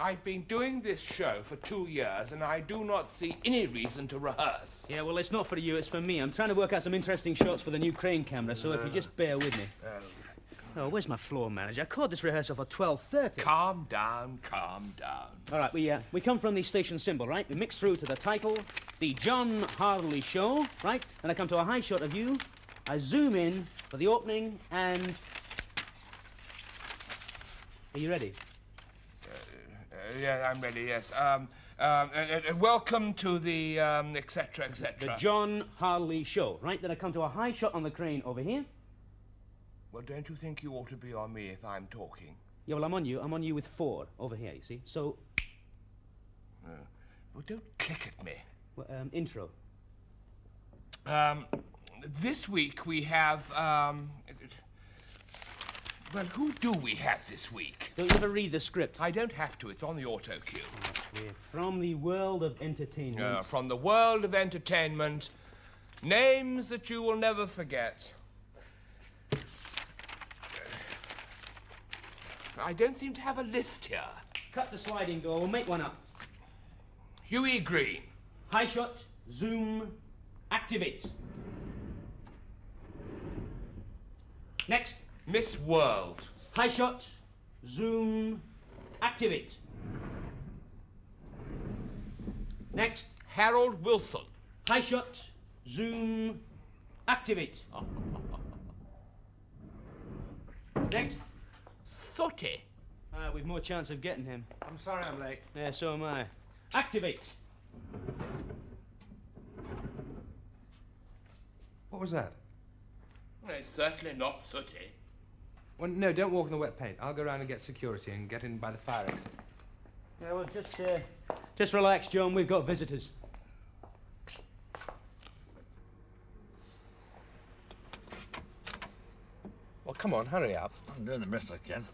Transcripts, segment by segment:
I've been doing this show for 2 years, and I do not see any reason to rehearse. Yeah, well, it's not for you, it's for me. I'm trying to work out some interesting shots for the new crane camera, so if you just bear with me. Oh, where's my floor manager? I called this rehearsal for 12:30. Calm down, calm down. All right, we come from the station symbol, right? We mix through to the title, The John Harley Show, right? Then I come to a high shot of you. I zoom in for the opening, and... Are you ready? Yeah, I'm ready, yes. Welcome to the, etc., etc. The John Harley Show, right? Then I come to a high shot on the crane over here. Well, don't you think you ought to be on me if I'm talking? Yeah, well, I'm on you. I'm on you with 4 over here, you see? So... Well, don't click at me. Well, intro. This week we have, well, who do we have this week? Don't you ever read the script? I don't have to. It's on the auto cue. We're from the world of entertainment. From the world of entertainment. Names that you will never forget. I don't seem to have a list here. Cut the sliding door. We'll make one up. Huey Green. High shot, zoom, activate. Next. Miss World. High shot, zoom, activate. Next. Harold Wilson. High shot, zoom, activate. Next. Sooty. We've more chance of getting him. I'm sorry I'm late. Yeah, so am I. Activate. What was that? Well, it's certainly not sooty. Well, no, don't walk in the wet paint. I'll go around and get security and get in by the fire exit. Yeah, well, just relax, John. We've got visitors. Well, come on, hurry up. I'm doing the best I can.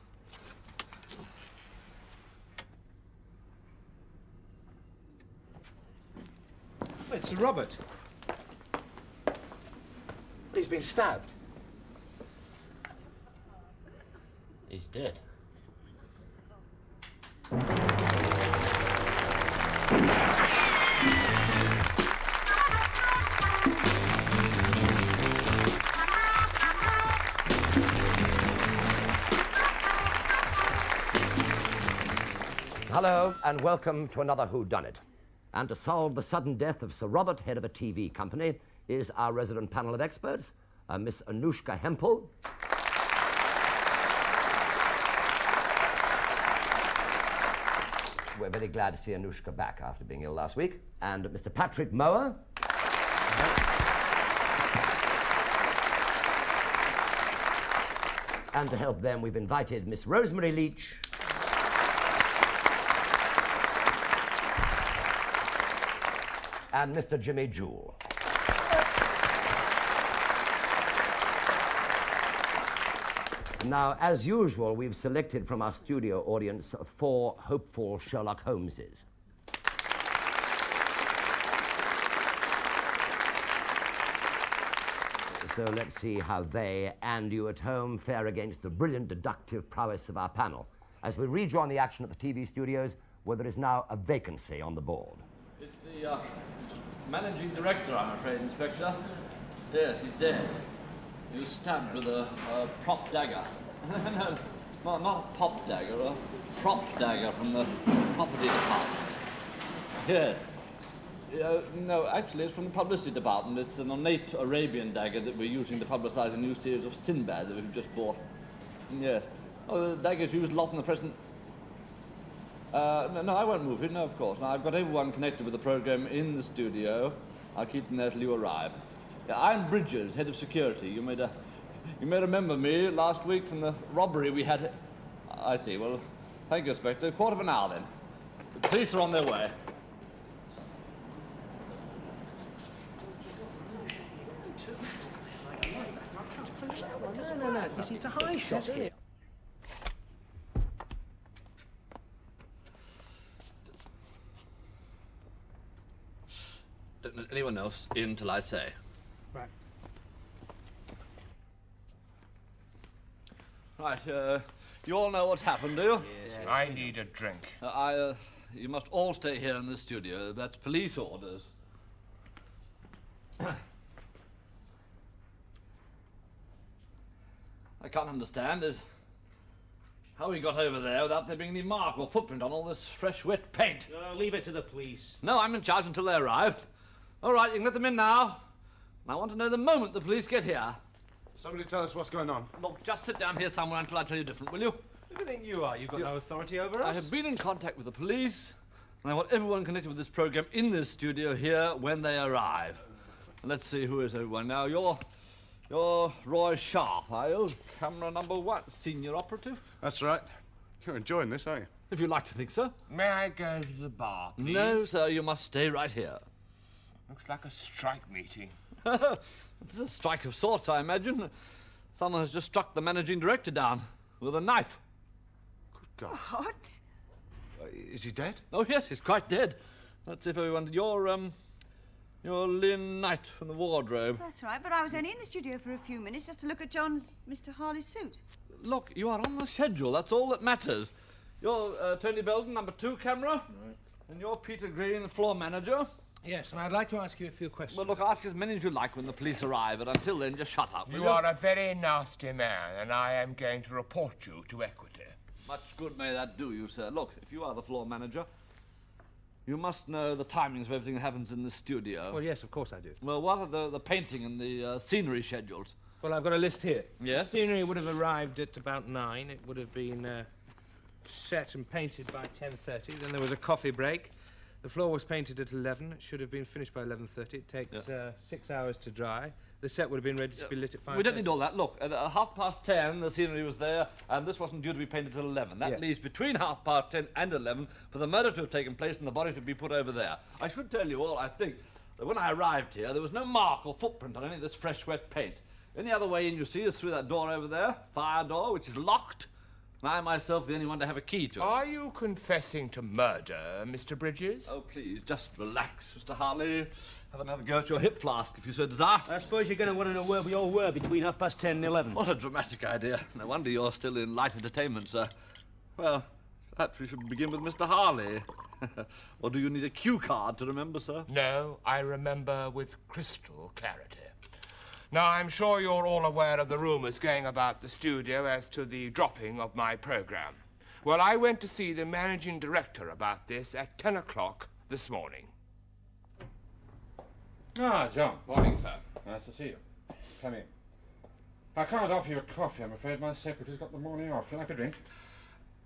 It's Sir Robert. He's been stabbed. He's dead. Hello, and welcome to another Whodunnit. And to solve the sudden death of Sir Robert, head of a TV company, is our resident panel of experts, Miss Anushka Hempel. We're very glad to see Anushka back after being ill last week. And Mr. Patrick Mower. And to help them, we've invited Miss Rosemary Leach. And Mr. Jimmy Jewell. Now, as usual, we've selected from our studio audience 4 hopeful Sherlock Holmeses. So let's see how they and you at home fare against the brilliant deductive prowess of our panel as we rejoin the action at the TV studios where there is now a vacancy on the board. It's the managing director, I'm afraid, Inspector. Yes, he's dead. He was stabbed with a prop dagger. No, not a pop dagger, a prop dagger from the property department. Yes. No, actually, it's from the publicity department. It's an ornate Arabian dagger that we're using to publicize a new series of Sinbad that we've just bought. Yes. Oh, the dagger's used a lot in the present... no, I won't move it, no, of course. Now, I've got everyone connected with the program in the studio. I'll keep them there till you arrive. Yeah, I'm Bridges, head of security. You may remember me last week from the robbery we had... I see, well, thank you, Inspector. A quarter of an hour, then. The police are on their way. No. You see, it's a high shot here. Don't let anyone else in till I say. Right. Right, You all know what's happened, do you? Yes. I need a drink. You must all stay here in the studio. That's police orders. I can't understand is how we got over there without there being any mark or footprint on all this fresh, wet paint. Leave it to the police. No, I'm in charge until they arrive. All right, you can let them in now. I want to know the moment the police get here. Somebody tell us what's going on. Look, just sit down here somewhere until I tell you different, will you? Who do you think you are? You've got no authority over us. I have been in contact with the police, and I want everyone connected with this program in this studio here when they arrive. And let's see who is everyone now. You're Roy Sharp, are you? Camera number 1, senior operative. That's right. You're enjoying this, aren't you? If you like to think so. May I go to the bar, please? No, sir, you must stay right here. Looks like a strike meeting. It's a strike of sorts, I imagine. Someone has just struck the managing director down with a knife. Good God. What? Is he dead? Oh, yes, he's quite dead. That's if everyone... You're Lynn Knight from the wardrobe. That's right, but I was only in the studio for a few minutes just to look at Mr. Harley's suit. Look, you are on the schedule. That's all that matters. You're Tony Belden, number 2 camera. Right. And you're Peter Green, the floor manager. Yes, and I'd like to ask you a few questions. Well, look, ask as many as you like when the police arrive, but until then, just shut up. You are a very nasty man, and I am going to report you to Equity. Much good may that do you, sir. Look, if you are the floor manager, you must know the timings of everything that happens in the studio. Well, yes, of course I do. Well, what are the painting and the scenery schedules? Well, I've got a list here. Yes? The scenery would have arrived at about 9. It would have been set and painted by 10:30. Then there was a coffee break. The floor was painted at 11. It should have been finished by 11:30. It takes 6 hours to dry. The set would have been ready to be lit at 5:30. We don't need all that. Look, at 10:30, the scenery was there, and this wasn't due to be painted till 11. That leaves between 10:30 and 11 for the murder to have taken place and the body to be put over there. I should tell you all, I think, that when I arrived here, there was no mark or footprint on any of this fresh, wet paint. Any other way in you see is through that door over there, fire door, which is locked. And I myself the only one to have a key to it. Are you confessing to murder, Mr. Bridges? Oh, please, just relax, Mr. Harley. Have another go at your hip flask, if you so desire. I suppose you're going to want to know where we all were between 10:30 and 11. What a dramatic idea. No wonder you're still in light entertainment, sir. Well, perhaps we should begin with Mr. Harley. Or do you need a cue card to remember, sir? No, I remember with crystal clarity. Now, I'm sure you're all aware of the rumours going about the studio as to the dropping of my programme. Well, I went to see the managing director about this at 10 o'clock this morning. Ah, John. Morning, sir. Nice to see you. Come in. I can't offer you a coffee, I'm afraid. My secretary's got the morning off. You like a drink?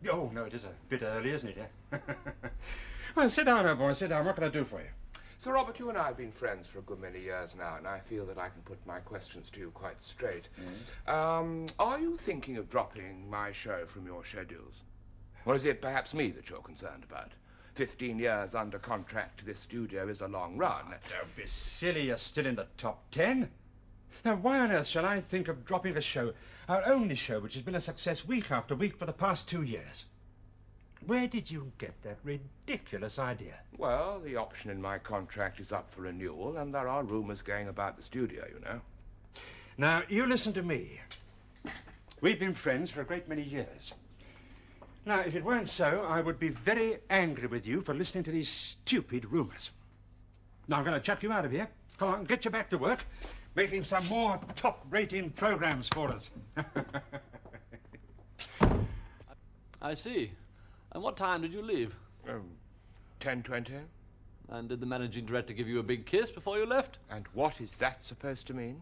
Oh, no, it is a bit early, isn't it, eh? Well, sit down, old boy, sit down. What can I do for you? Sir Robert, you and I have been friends for a good many years now, and I feel that I can put my questions to you quite straight. Are you thinking of dropping my show from your schedules? Or is it perhaps me that you're concerned about? 15 years under contract to this studio is a long run. Oh, don't be silly, you're still in the top 10. Now, why on earth shall I think of dropping a show, our only show, which has been a success week after week for the past 2 years? Where did you get that ridiculous idea? Well, the option in my contract is up for renewal, and there are rumours going about the studio, you know. Now, you listen to me. We've been friends for a great many years. Now, if it weren't so, I would be very angry with you for listening to these stupid rumours. Now, I'm going to chuck you out of here. Come on, get you back to work, making some more top-rating programs for us. I see. And what time did you leave? 10:20. And did the managing director give you a big kiss before you left? And what is that supposed to mean?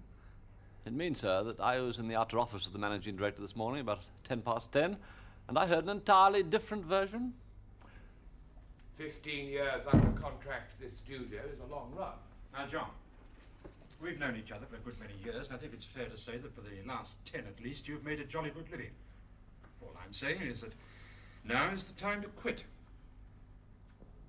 It means, sir, that I was in the outer office of the managing director this morning about 10:10, and I heard an entirely different version. 15 years under contract to this studio is a long run. Now, John, we've known each other for a good many years, and I think it's fair to say that for the last 10 at least, you've made a jolly good living. All I'm saying is that now is the time to quit.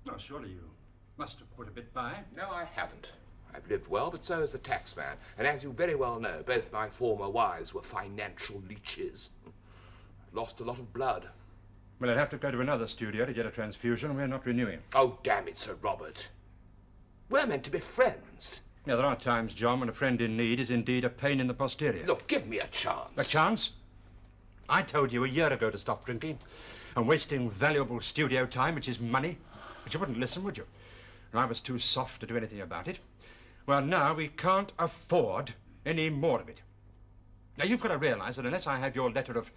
Oh, surely you must have put a bit by. No, I haven't. I've lived well, but so has the taxman. And as you very well know, both my former wives were financial leeches. I've lost a lot of blood. Well, I'd have to go to another studio to get a transfusion, and we're not renewing. Oh, damn it, Sir Robert. We're meant to be friends. Now, there are times, John, when a friend in need is indeed a pain in the posterior. Look, give me a chance. A chance? I told you a year ago to stop drinking and wasting valuable studio time, which is money. But you wouldn't listen, would you? And I was too soft to do anything about it. Well, now we can't afford any more of it. Now, you've got to realize that unless I have your letter of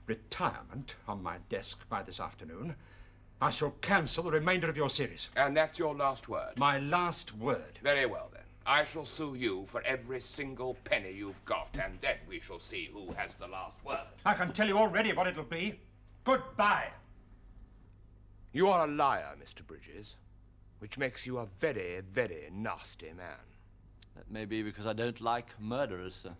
retirement on my desk by this afternoon, I shall cancel the remainder of your series. And that's your last word? My last word. Very well, then. I shall sue you for every single penny you've got, and then we shall see who has the last word. I can tell you already what it'll be. Goodbye. You are a liar, Mr. Bridges, which makes you a very, very nasty man. That may be because I don't like murderers, sir.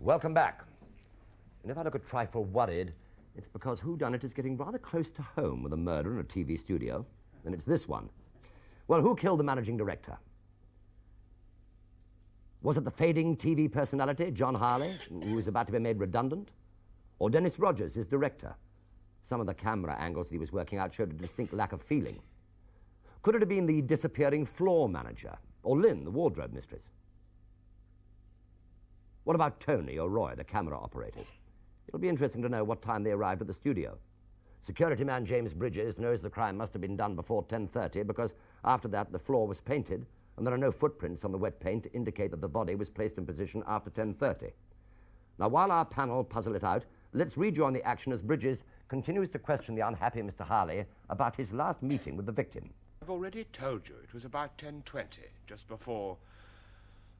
Welcome back. And if I look a trifle worried, it's because Whodunnit is getting rather close to home with a murder in a TV studio, and it's this one. Well, who killed the managing director? Was it the fading TV personality, John Harley, who was about to be made redundant? Or Dennis Rogers, his director? Some of the camera angles that he was working out showed a distinct lack of feeling. Could it have been the disappearing floor manager? Or Lynn, the wardrobe mistress? What about Tony or Roy, the camera operators? It'll be interesting to know what time they arrived at the studio. Security man James Bridges knows the crime must have been done before 10:30 because after that the floor was painted and there are no footprints on the wet paint to indicate that the body was placed in position after 10:30. Now, while our panel puzzle it out, let's rejoin the action as Bridges continues to question the unhappy Mr. Harley about his last meeting with the victim. I've already told you it was about 10:20, just before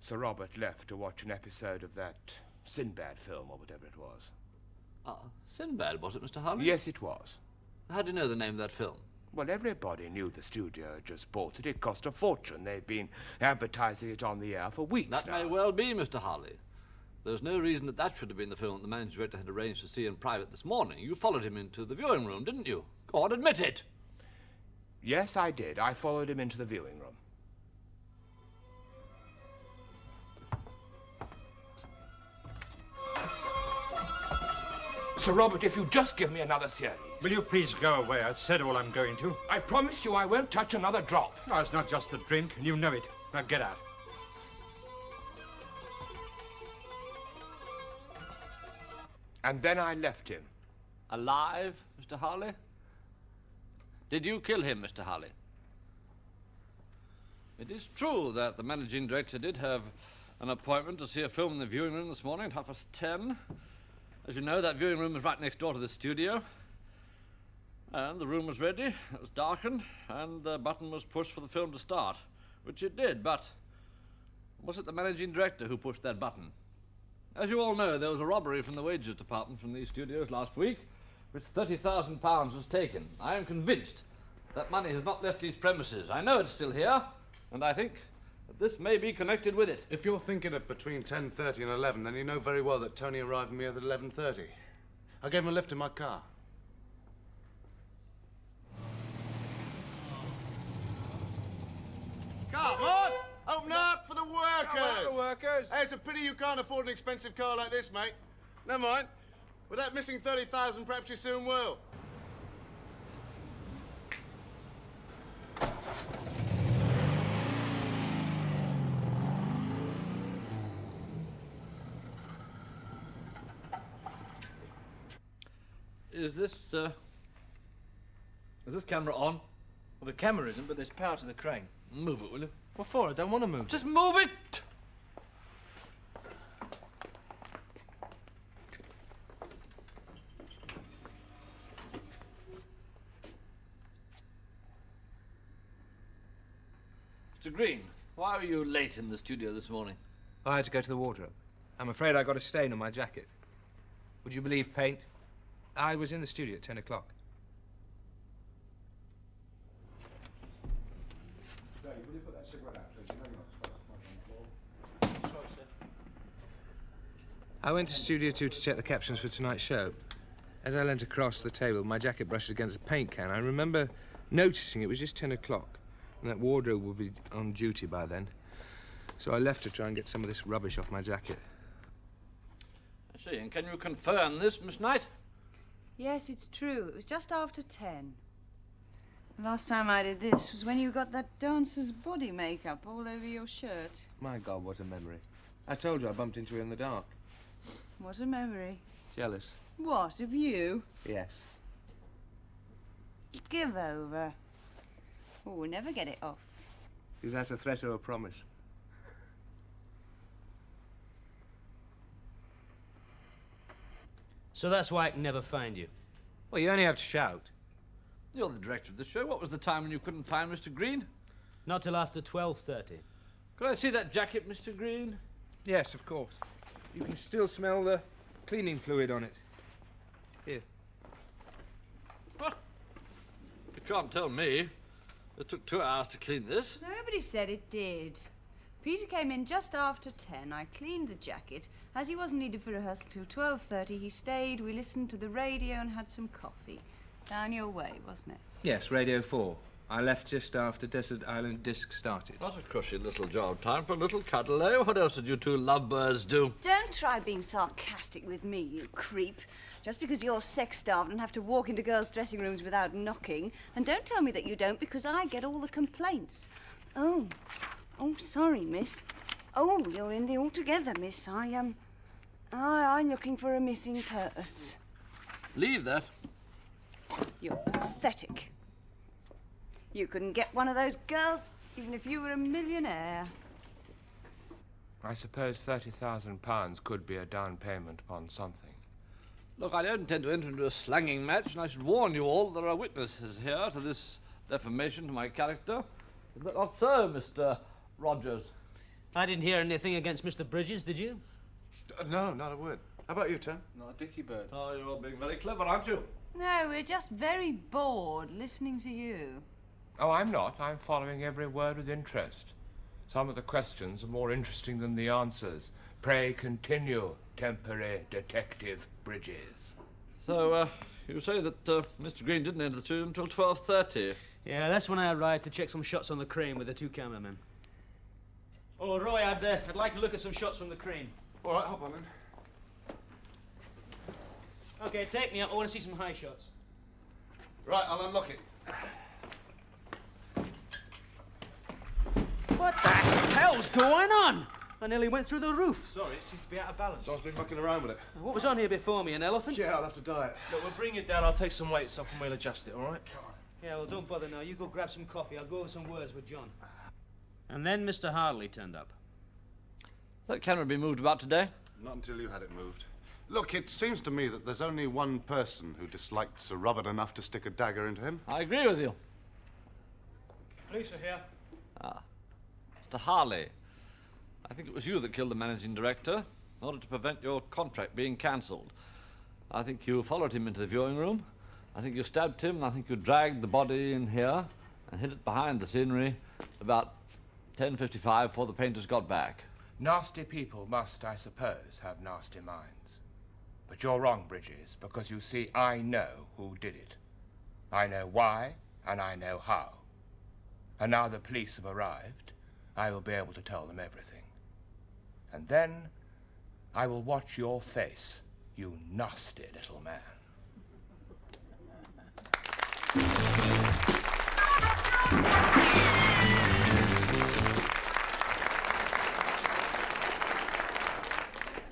Sir Robert left to watch an episode of that Sinbad film or whatever it was. Ah, Sinbad, was it, Mr. Harley? Yes, it was. How do you know the name of that film? Well, everybody knew the studio had just bought it. It cost a fortune. They've been advertising it on the air for weeks That now. may well be, Mr. Harley. There's no reason that should have been the film that the managing director had arranged to see in private this morning. You followed him into the viewing room, didn't you? Go on, admit it. Yes, I did. I followed him into the viewing room. Sir Robert, if you just give me another series. Will you please go away? I've said all I'm going to. I promise you I won't touch another drop. No, it's not just the drink, and you know it. Now get out. And then I left him. Alive, Mr. Harley? Did you kill him, Mr. Harley? It is true that the managing director did have an appointment to see a film in the viewing room this morning at 10:30. As you know, that viewing room is right next door to the studio. And the room was ready, it was darkened, and the button was pushed for the film to start, which it did, but was it the managing director who pushed that button? As you all know, there was a robbery from the wages department from these studios last week, which £30,000 was taken. I am convinced that money has not left these premises. I know it's still here, and I think that this may be connected with it. If you're thinking of between 10:30 and 11, then you know very well that Tony arrived with me at 11:30. I gave him a lift in my car. Come on! Open up for the workers! Hey, it's a pity you can't afford an expensive car like this, mate. Never mind. With that missing 30,000, perhaps you soon will. Is this camera on? Well, the camera isn't, but there's power to the crane. Move it, will you? What for? I don't want to move. Just move it! Mr. Green, why were you late in the studio this morning? I had to go to the wardrobe. I'm afraid I got a stain on my jacket. Would you believe paint? I was in the studio at 10 o'clock. I went to Studio 2 to check the captions for tonight's show. As I leant across the table, my jacket brushed against a paint can. I remember noticing it was just 10 o'clock, and that wardrobe would be on duty by then. So I left to try and get some of this rubbish off my jacket. I see, and can you confirm this, Miss Knight? Yes, it's true. It was just after 10. The last time I did this was when you got that dancer's body makeup all over your shirt. My God, what a memory. I told you I bumped into her in the dark. What a memory. Jealous? What, of you? Yes. Give over. Oh, we'll never get it off. Is that a threat or a promise? So that's why I can never find you. Well, you only have to shout. You're the director of the show. What was the time when you couldn't find Mr. Green? Not till after 12:30. Could I see that jacket, Mr. Green? Yes, of course. You can still smell the cleaning fluid on it. Here. What? You can't tell me. It took 2 hours to clean this. Nobody said it did. Peter came in just after 10. I cleaned the jacket. As he wasn't needed for rehearsal till 12:30, he stayed. We listened to the radio and had some coffee. Down your way, wasn't it? Yes, Radio 4. I left just after Desert Island Disc started. What a cushy little job. Time for a little cuddle, eh? What else did you two lovebirds do? Don't try being sarcastic with me, you creep. Just because you're sex-starved and have to walk into girls' dressing rooms without knocking. And don't tell me that you don't, because I get all the complaints. Oh, sorry, miss. Oh, you're in the altogether, miss. I'm looking for a missing purse. Leave that. You're pathetic. You couldn't get one of those girls, even if you were a millionaire. I suppose £30,000 could be a down payment upon something. Look, I don't intend to enter into a slanging match, and I should warn you all that there are witnesses here to this defamation to my character. Is that not so, Mr. Rogers? I didn't hear anything against Mr. Bridges, did you? No, not a word. How about you, Tom? Not a dicky bird. Oh, you're all being very clever, aren't you? No, we're just very bored listening to you. Oh, I'm not. I'm following every word with interest. Some of the questions are more interesting than the answers. Pray continue, temporary detective Bridges. So, you say that Mr. Green didn't enter the studio until 12:30. Yeah, that's when I arrived to check some shots on the crane with the 2 cameramen. Oh, Roy, I'd like to look at some shots from the crane. All right, hop on then. Okay, take me up. I want to see some high shots. Right, I'll unlock it. What the hell's going on? I nearly went through the roof. Sorry, it seems to be out of balance. Someone's been mucking around with it. What was on here before me, an elephant? Yeah, I'll have to diet. Look, we'll bring it down. I'll take some weights off and we'll adjust it, all right? Come on. Yeah, well, don't bother now. You go grab some coffee. I'll go over some words with John. And then Mr. Harley turned up. That camera been moved about today? Not until you had it moved. Look, it seems to me that there's only one person who disliked Sir Robert enough to stick a dagger into him. I agree with you. Police are here. Mr. Harley, I think it was you that killed the managing director in order to prevent your contract being cancelled. I think you followed him into the viewing room. I think you stabbed him, and I think you dragged the body in here and hid it behind the scenery about 10:55 before the painters got back. Nasty people must, I suppose, have nasty minds. But you're wrong, Bridges, because you see, I know who did it. I know why, and I know how. And now the police have arrived, I will be able to tell them everything. And then I will watch your face, you nasty little man.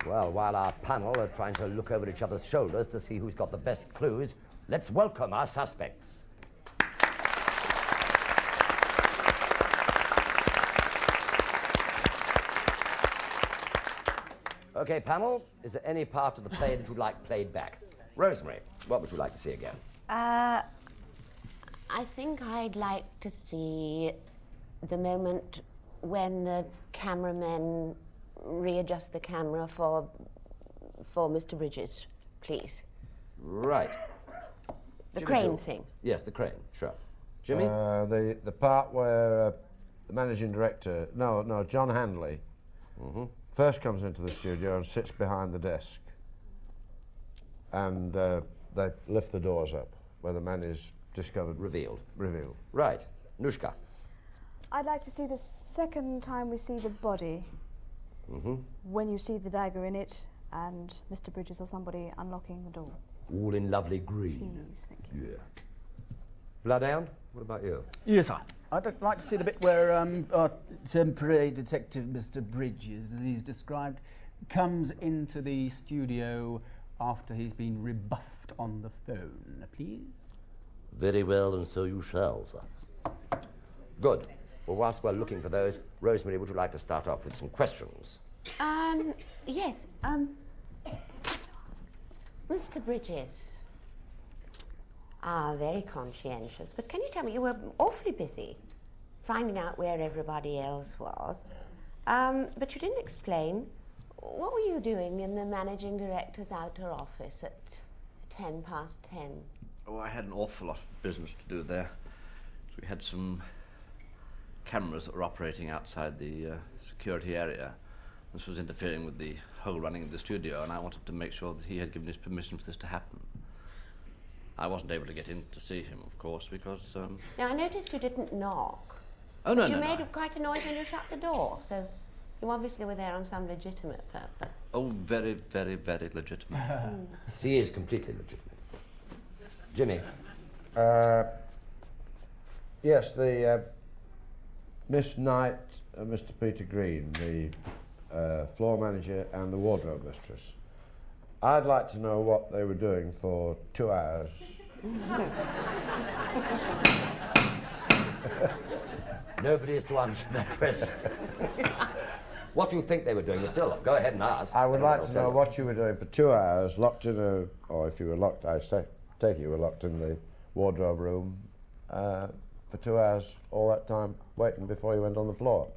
Well, while our panel are trying to look over each other's shoulders to see who's got the best clues, let's welcome our suspects. Okay, panel, is there any part of the play that you'd like played back? Rosemary, what would you like to see again? I think I'd like to see the moment when the cameramen readjust the camera for Mr. Bridges, please. Right. The Jimmy crane Jill. thing. Yes, the crane, sure. Jimmy? The part where the managing director, John Handley, first comes into the studio and sits behind the desk. And the they lift the doors up, where the man is discovered. Revealed. Revealed. Right. Nushka. I'd like to see the second time we see the body. Mm-hmm. When you see the dagger in it and Mr. Bridges or somebody unlocking the door. All in lovely green. Please, thank you. Yeah. Bloodhound, what about you? Yes, sir. I'd like to see the bit where our temporary detective, Mr. Bridges, as he's described, comes into the studio after he's been rebuffed on the phone, please. Very well, and so you shall, sir. Good. Well, whilst we're looking for those, Rosemary, would you like to start off with some questions? Yes, Mr. Bridges. Very conscientious. But can you tell me, you were awfully busy finding out where everybody else was. But you didn't explain, what were you doing in the managing director's outer office at 10 past 10? Oh, I had an awful lot of business to do there. We had some cameras that were operating outside the security area. This was interfering with the whole running of the studio, and I wanted to make sure that he had given his permission for this to happen. I wasn't able to get in to see him, of course, because... Now, I noticed you didn't knock. Oh, no, but no, you no. made quite a noise when you shut the door, so you obviously were there on some legitimate purpose. Oh, very, very, very legitimate. He is completely legitimate. Jimmy? Yes, the Miss Knight and Mr. Peter Green, the floor manager and the wardrobe mistress. I'd like to know what they were doing for 2 hours. Nobody is to answer that question. What do you think they were doing? Still, go ahead and ask. I would like to know what you were doing for 2 hours, locked in a... Or if you were locked, I take it you were locked in the wardrobe room for 2 hours, all that time, waiting before you went on the floor.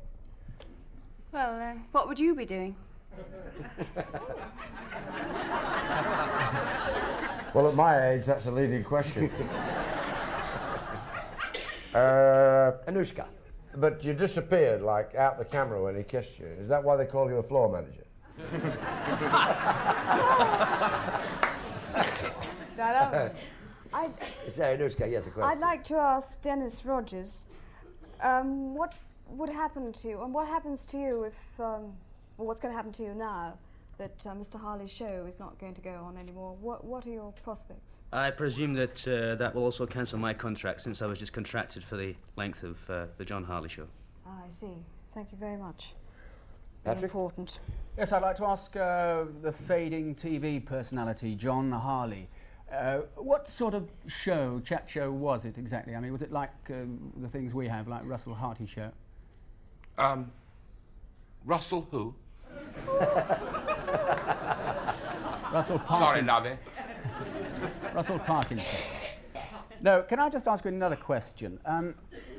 Well, what would you be doing? Well, at my age, that's a leading question. Anushka. But you disappeared, like, out the camera when he kissed you. Is that why they call you a floor manager? Sorry, Anushka, yes, a question. I'd like to ask Dennis Rogers, what would happen to you, and what happens to you if, or what's going to happen to you now that Mr. Harley's show is not going to go on anymore? What are your prospects? I presume that that will also cancel my contract, since I was just contracted for the length of the John Harley show. I see. Thank you very much. Patrick? Important. Yes, I'd like to ask the fading TV personality, John Harley. What sort of show, chat show, was it exactly? I mean, was it like the things we have, like Russell Harty show? Russell who? Russell Parkinson. Sorry, Lovey. Russell Parkinson. No, can I just ask you another question?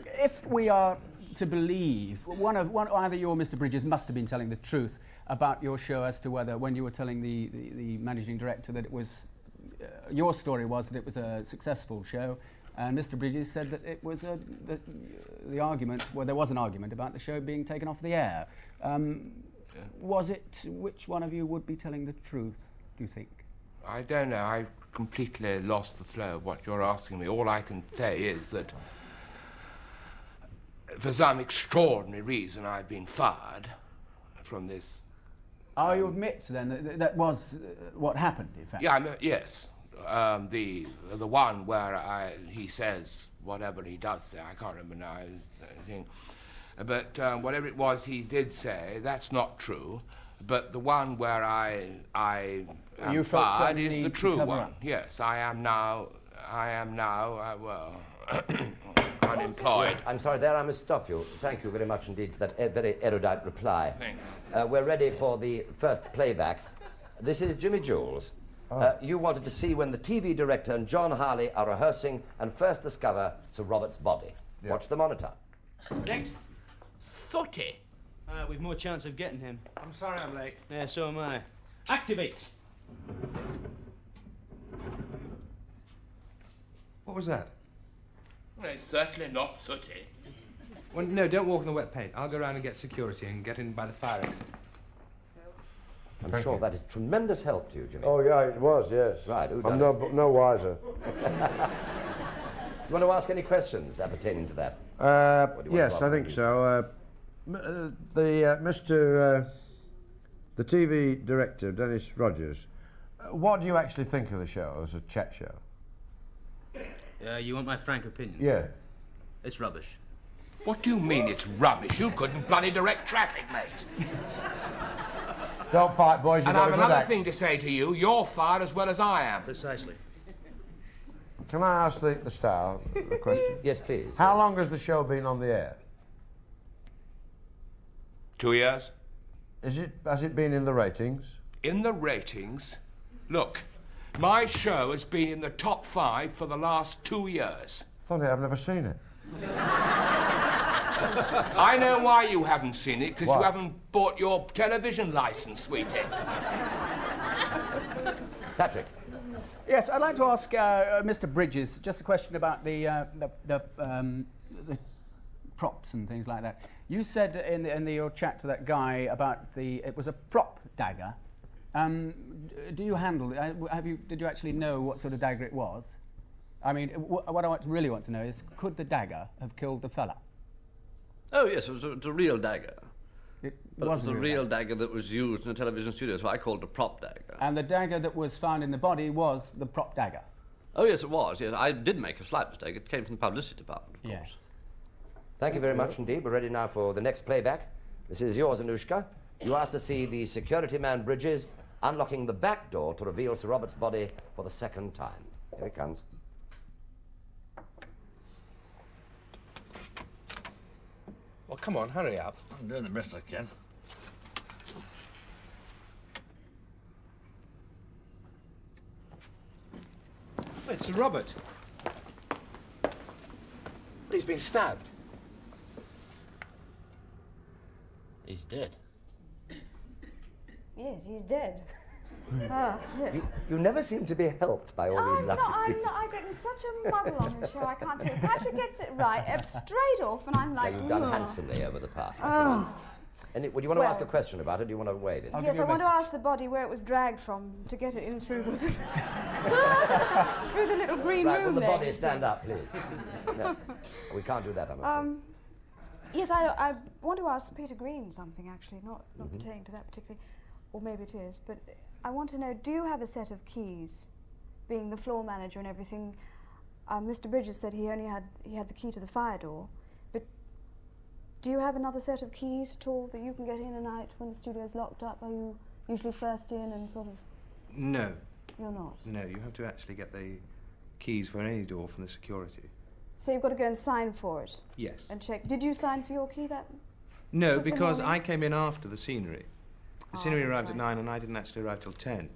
If we are to believe, either you or Mr. Bridges must have been telling the truth about your show as to whether, when you were telling the managing director that it was, your story was that it was a successful show, and Mr. Bridges said that it was the argument, well, there was an argument about the show being taken off the air. Was it, which one of you would be telling the truth, do you think? I don't know. I completely lost the flow of what you're asking me. All I can say is that for some extraordinary reason I've been fired from this. Oh, you admit then that that was what happened, in fact? Yeah, yes. The one where he says whatever he does say, I can't remember now. But whatever it was he did say, that's not true. But the one where I am fired is the true one. Yes, I am now, well, unemployed. Yes, I'm sorry, there I must stop you. Thank you very much indeed for that very erudite reply. Thanks. We're ready for the first playback. This is Jimmy Jules. You wanted to see when the TV director and John Harley are rehearsing and first discover Sir Robert's body. Yeah. Watch the monitor. Next. Sooty. We've more chance of getting him. I'm sorry I'm late. Yeah, so am I. Activate. What was that? Well, it's certainly not sooty. Well, no, don't walk in the wet paint. I'll go around and get security and get in by the fire exit. I'm Thank sure you. that is tremendous help to you, Jimmy. Oh, yeah, it was, yes. Right, I'm no wiser. You want to ask any questions appertaining to that? Yes, I think so. The TV director, Dennis Rogers, what do you actually think of the show as a chat show? You want my frank opinion? Yeah. It's rubbish. What do you mean it's rubbish? You couldn't bloody direct traffic, mate. Don't fight, boys. You've And got I've a good another act. thing to say to you. You're fired as well as I am. Precisely. Can I ask the star a question? Yes, please. How long has the show been on the air? 2 years. Has it been in the ratings? In the ratings? Look, my show has been in the top 5 for the last 2 years. Funny, I've never seen it. I know why you haven't seen it, because Why? you haven't bought your television license, sweetie. Patrick. Yes, I'd like to ask Mr. Bridges just a question about the props and things like that. You said in your chat to that guy about it was a prop dagger. Do you handle it? Did you actually know what sort of dagger it was? I mean, what I really want to know is, could the dagger have killed the fella? Oh, yes, it was a real dagger. It But was it was a real dagger that was used in a television studio, so I called it a prop dagger. And the dagger that was found in the body was the prop dagger? Oh, yes, it was. Yes, I did make a slight mistake. It came from the publicity department, of course. Yes. Thank you very much indeed. We're ready now for the next playback. This is yours, Anushka. You asked to see the security man Bridges unlocking the back door to reveal Sir Robert's body for the second time. Here it comes. Well, come on, hurry up. I'm doing the best I can. It's Sir Robert. He's been stabbed. He's dead. Yes, he's dead. Yes. You never seem to be helped by all these lovely pieces. I get in such a muddle on the show, I can't tell you. Patrick gets it right, straight off, and I'm like, You've done "Ugh." handsomely over the past. Oh. And would you want to ask a question about it, or do you want to wave it? Yes, I want to ask the body where it was dragged from to get it in through the through the little green Right, room will the there. body stand up, please? No, we can't do that, I'm afraid. Yes, I want to ask Peter Green something, actually, not Mm-hmm. pertaining to that particularly, or maybe it is, but I want to know, do you have a set of keys, being the floor manager and everything? Mr. Bridges said he had the key to the fire door, but do you have another set of keys at all that you can get in and out when the studio's locked up? Are you usually first in and sort of... No. You're not? No, you have to actually get the keys for any door from the security. So you've got to go and sign for it? Yes. And check. Did you sign for your key that... No, particular because morning? I came in after the scenery. The Oh, scenery that's arrived at right. 9 and I didn't actually arrive till 10.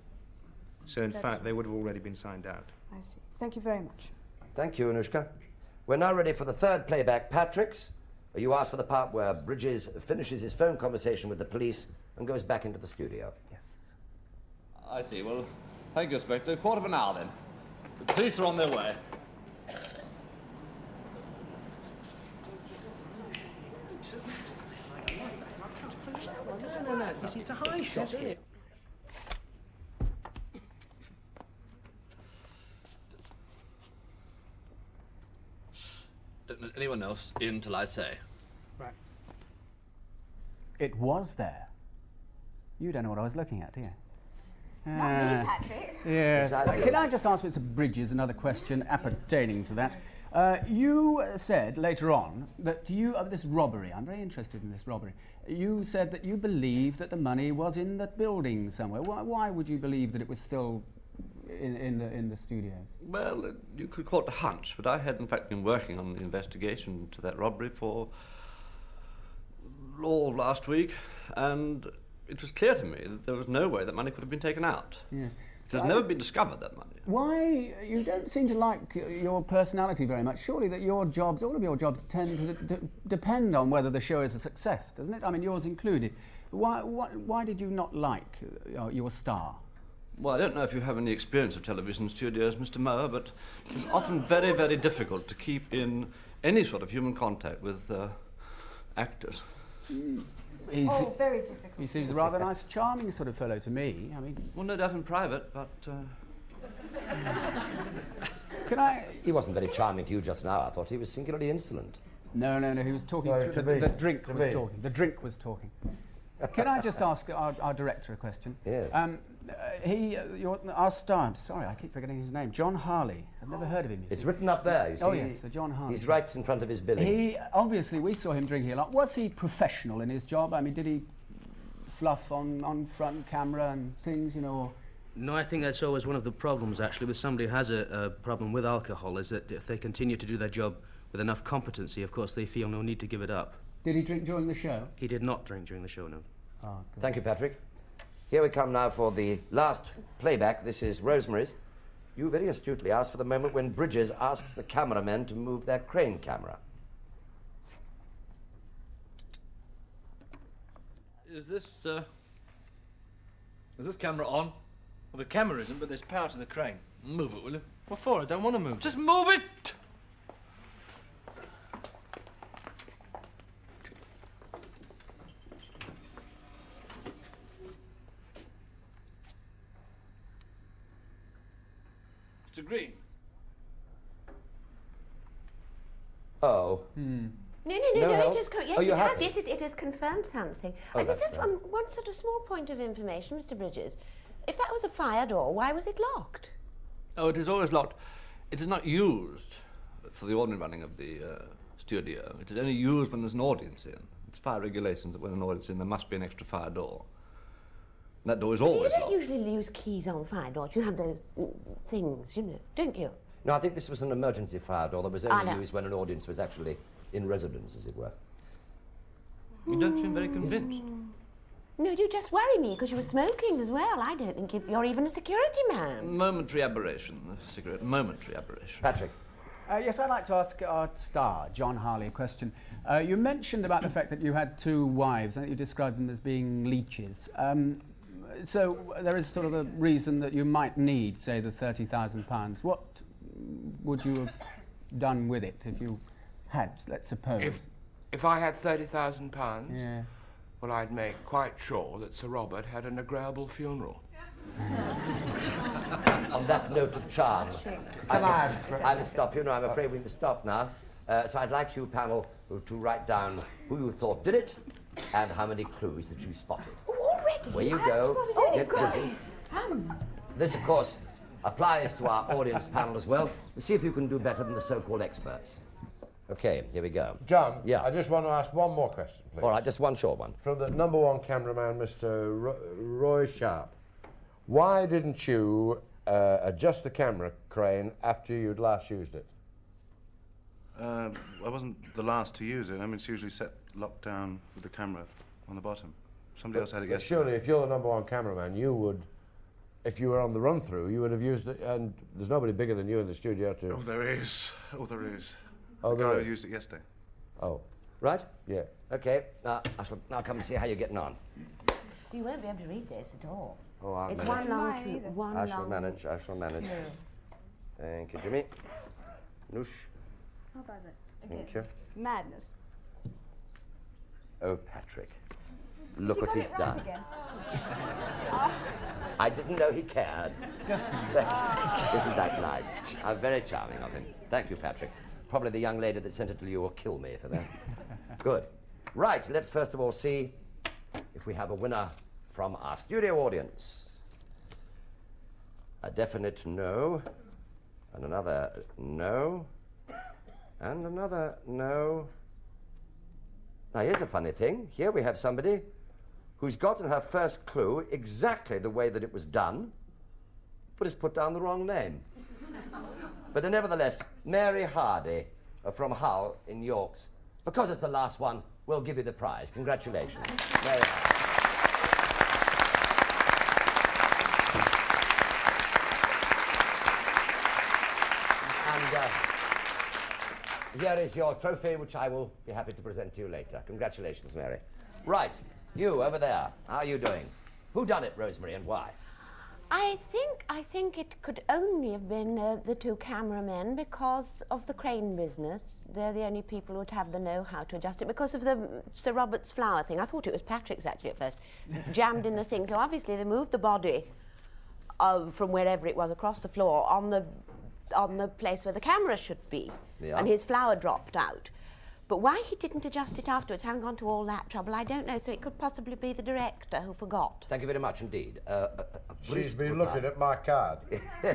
So in That's fact, they would have already been signed out. I see. Thank you very much. Thank you, Anushka. We're now ready for the third playback, Patrick's. You asked for the part where Bridges finishes his phone conversation with the police and goes back into the studio. Yes. I see. Well, thank you, Inspector. A quarter of an hour, then. The police are on their way. No. You see, it's a high shot here. Don't let anyone else in till I say. Right. It was there. You don't know what I was looking at, do you? Not me, Patrick. Yes. Exactly. Can I just ask Mr. Bridges another question appertaining to that? You said later on that this robbery, I'm very interested in this robbery, you said that you believe that the money was in the building somewhere. Why would you believe that it was still in the studio? Well, you could call it a hunch, but I had in fact been working on the investigation to that robbery for all of last week, and it was clear to me that there was no way that money could have been taken out. Yeah. It has never been discovered, that money. Why? You don't seem to like your personality very much. Surely that your jobs, all of your jobs, tend to depend on whether the show is a success, doesn't it? I mean, yours included. Why did you not like your star? Well, I don't know if you have any experience of television studios, Mr. Moore, but it's often very, very difficult to keep in any sort of human contact with actors. Oh, very difficult. He seems a rather nice, charming sort of fellow to me. I mean... Well, no doubt in private, but... Can I... He wasn't very charming to you just now. I thought he was singularly insolent. No, he was talking through... The drink was talking. The drink was talking. Can I just ask our director a question? Yes. Our star, I'm sorry, I keep forgetting his name, John Harley. I've never heard of him. It's written up there, you see. Oh, yes, Sir John Harley. He's right in front of his billing. Obviously, we saw him drinking a lot. Was he professional in his job? I mean, did he fluff on front camera and things, you know? Or... No, I think that's always one of the problems, actually, with somebody who has a problem with alcohol, is that if they continue to do their job with enough competency, of course, they feel no need to give it up. Did he drink during the show? He did not drink during the show, no. Oh, good. Thank you, Patrick. Here we come now for the last playback. This is Rosemary's. You very astutely asked for the moment when Bridges asks the cameramen to move their crane camera. Is this camera on? Well, the camera isn't, but there's power to the crane. Move it, will you? What for? I don't want to move. Just move it! Mr. Green. Oh. No, help? it is yes, Oh, you it has. haven't? Yes, it has confirmed something. Oh, There's that's just right. one sort of small point of information, Mr. Bridges. If that was a fire door, why was it locked? Oh, it is always locked. It is not used for the ordinary running of the studio. It is only used when there's an audience in. It's fire regulations that when an audience in, there must be an extra fire door. And that door is always You locked. don't usually use keys on fire doors. You have those things, you know, don't you? No, I think this was an emergency fire door that was only used when an audience was actually in residence, as it were. You don't seem very convinced. No, you just worry me because you were smoking as well. I don't think you're even a security man. Momentary aberration, the cigarette. Momentary aberration. Patrick. Yes, I'd like to ask our star, John Harley, a question. You mentioned about the fact that you had two wives, and you described them as being leeches. So there is sort of a reason that you might need, say, the £30,000. What would you have done with it if you had, let's suppose? If I had £30,000, yeah. Well, I'd make quite sure that Sir Robert had an agreeable funeral. On that note of charm, I must stop you. No, I'm afraid we must stop now. So I'd like you, panel, to write down who you thought did it and how many clues that you spotted. Already? Where you go. Get busy. This, of course, applies to our audience panel as well. See if you can do better than the so-called experts. Okay, here we go. John, yeah. I just want to ask one more question, please. All right, just one short one. From the #1 cameraman, Mr. Roy Sharp. Why didn't you adjust the camera crane after you'd last used it? I wasn't the last to use it. I mean, it's usually set locked down with the camera on the bottom. Somebody else had it yesterday. Surely, if you're the #1 cameraman, you would, if you were on the run-through, you would have used it, and there's nobody bigger than you in the studio to... Oh, there is. Oh, there is. Oh, the guy there who is. used it yesterday. Oh. Right? Yeah. Okay, I shall now come and see how you're getting on. You won't be able to read this at all. Oh, I'll it's manage. one long... I shall manage. No. Thank you, Jimmy. Noosh. How about that? Again. Thank you. Madness. Oh, Patrick. Look what Has he's he got it right done. again? I didn't know he cared. Just Isn't that nice? Very charming of him. Thank you, Patrick. Probably the young lady that sent it to you will kill me for that. Good. Right, let's first of all see if we have a winner from our studio audience. A definite no, and another no, and another no. Now, here's a funny thing. Here we have somebody who's gotten her first clue exactly the way that it was done, but has put down the wrong name. But nevertheless, Mary Hardy from Hull in Yorks. Because it's the last one, we'll give you the prize. Congratulations. Mary Hardy. And here is your trophy, which I will be happy to present to you later. Congratulations, Mary. Right, you over there, how are you doing? Who done it, Rosemary, and why? I think it could only have been the two cameramen because of the crane business. They're the only people who would have the know-how to adjust it because of the Sir Robert's flower thing. I thought it was Patrick's actually at first, jammed in the thing. So obviously they moved the body from wherever it was across the floor on the place where the camera should be, and his flower dropped out. But why he didn't adjust it afterwards, having gone to all that trouble, I don't know. So it could possibly be the director who forgot. Thank you very much indeed. She's been looking at my card.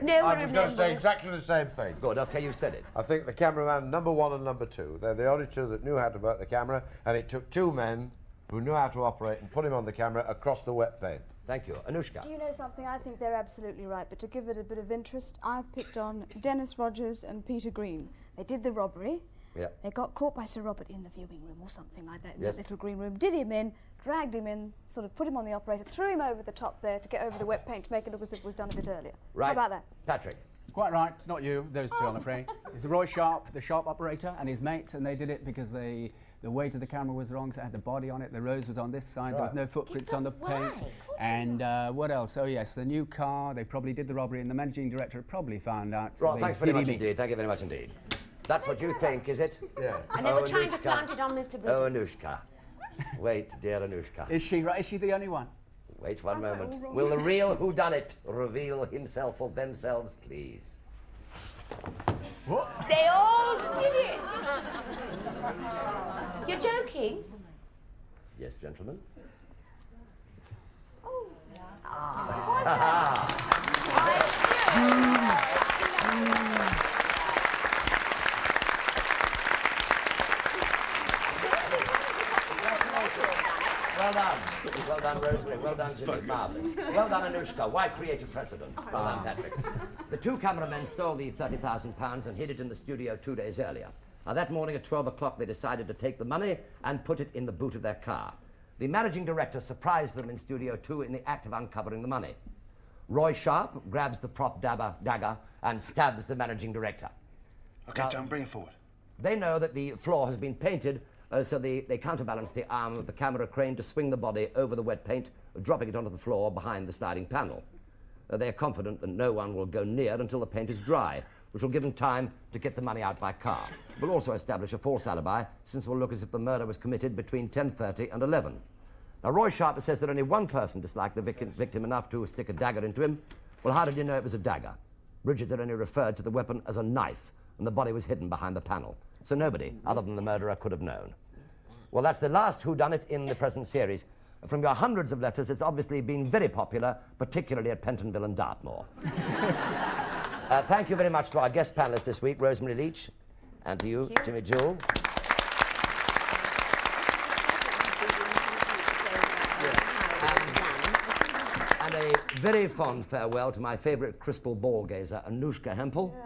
No, I was going to say exactly the same thing. Good, okay, you said it. I think the cameraman number 1 and number 2, they're the only two that knew how to work the camera, and it took 2 men who knew how to operate and put him on the camera across the wet paint. Thank you. Anushka. Do you know something? I think they're absolutely right, but to give it a bit of interest, I've picked on Dennis Rogers and Peter Green. They did the robbery. Yeah. They got caught by Sir Robert in the viewing room or something like that, in Yes. that little green room, did him in, dragged him in, sort of put him on the operator, threw him over the top there to get over the wet paint to make it look as if it was done a bit earlier. Right. How about that? Patrick. Quite right. It's not you, those two, I'm afraid. It's Roy Sharp, the Sharp operator, and his mate, and they did it because the weight of the camera was wrong, so it had the body on it. The rose was on this side. There was no footprints on the paint. And what else? Oh, yes, the new car. They probably did the robbery, and the managing director probably found out. So Right, thanks very much indeed. Thank you very much indeed. That's what you think, is it? Yeah. And they were trying to plant it on Mr. Bridges. Oh, Anushka. Wait, dear Anushka. Is she right? Is she the only one? Wait one moment. Will the real whodunit reveal himself or themselves, please? What? They all did it. You're joking? Yes, gentlemen. Oh. Well done. Well done, Rosemary. Well done, Jimmy. Marvellous. Well done, Anushka. Why create a precedent? Well done, Patrick. The two cameramen stole the £30,000 and hid it in the studio 2 days earlier. Now, that morning at 12 o'clock, they decided to take the money and put it in the boot of their car. The managing director surprised them in Studio 2 in the act of uncovering the money. Roy Sharp grabs the prop dagger and stabs the managing director. OK, John, bring it forward. They know that the floor has been painted, so they counterbalance the arm of the camera crane to swing the body over the wet paint, dropping it onto the floor behind the sliding panel. They are confident that no one will go near until the paint is dry, which will give them time to get the money out by car. We'll also establish a false alibi, since it will look as if the murder was committed between 10:30 and 11. Now, Roy Sharp says that only one person disliked the victim enough to stick a dagger into him. Well, how did you know it was a dagger? Bridges had only referred to the weapon as a knife, and the body was hidden behind the panel. So nobody, other than the murderer, could have known. Well, that's the last whodunit in the present series. From your hundreds of letters, it's obviously been very popular, particularly at Pentonville and Dartmoor. Thank you very much to our guest panelists this week, Rosemary Leach, and to you, Jimmy Jewell. And a very fond farewell to my favourite crystal ball gazer, Anushka Hempel.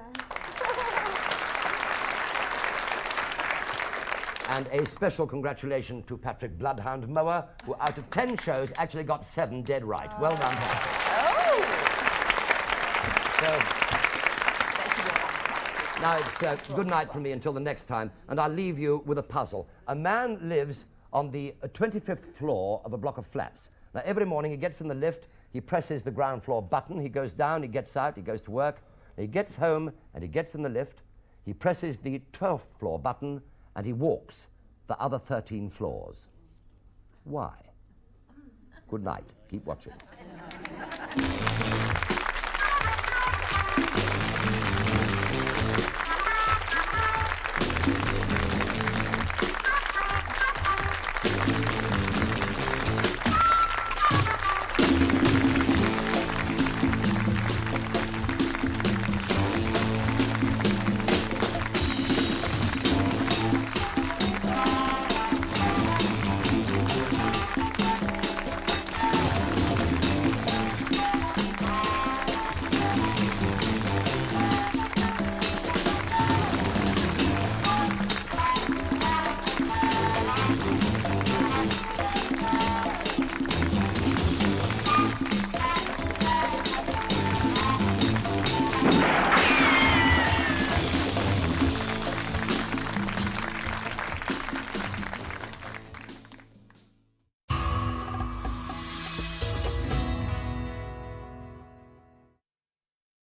And a special congratulations to Patrick Bloodhound Mower, who out of 10 shows actually got 7 dead right. Well done, Patrick. So, now it's good night from me until the next time, and I'll leave you with a puzzle. A man lives on the 25th floor of a block of flats. Now, every morning he gets in the lift, he presses the ground floor button, he goes down, he gets out, he goes to work, he gets home, and he gets in the lift, he presses the 12th floor button, and he walks the other 13 floors. Why? Good night. Keep watching.